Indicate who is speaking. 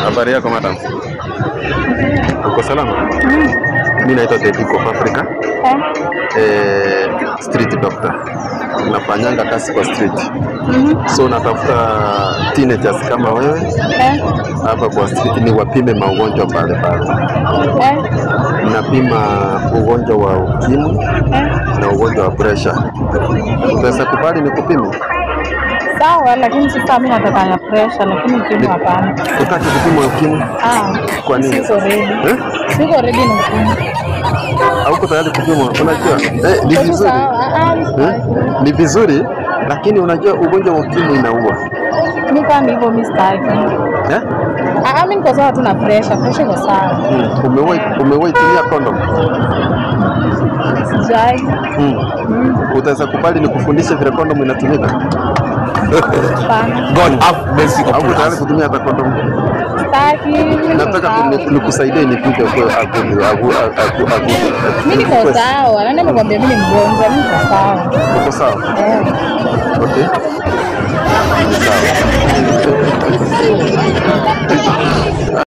Speaker 1: Habari yako madam? Uko salama? Mimi naitwa David of Africa. Street doctor. Nafanyanga kazi kwa street. So natafuta teenagers kama wewe. Hapa kwa street ni wapime magonjwa mbalimbali. Napima ugonjwa wa ukimwi na ugonjwa wa pressure. Unaweza kubali nikupime?
Speaker 2: Sawa, lakini sasa mimi nataka ya pressure, lakini ukimwi hapana.
Speaker 1: Utaki kupima ukimwi? Kwa nini?
Speaker 2: Siko ready. Siko ready na ukimwi.
Speaker 1: Hauko tayari kupima? Unajua ni vizuri. Ni vizuri, lakini unajua ugonjwa wa ukimwi inaua.
Speaker 2: Mimi kama hivyo mimi sitaki. Mimi niko sawa tu na pressure iko sawa.
Speaker 1: Umewahi tumia condom?
Speaker 2: Sijai.
Speaker 1: Utaweza kubali nikufundishe vile condom inatumika?
Speaker 3: God have mercy upon us.
Speaker 1: Hauko tayari kutumia hata condom?
Speaker 2: Sitaki.
Speaker 1: Nataka nikusaidie nipige kwa
Speaker 2: Mimi niko sawa. Nani amekwambia mimi ni mgonjwa? Mimi niko sawa.
Speaker 1: Uko sawa? Okay. Sawa.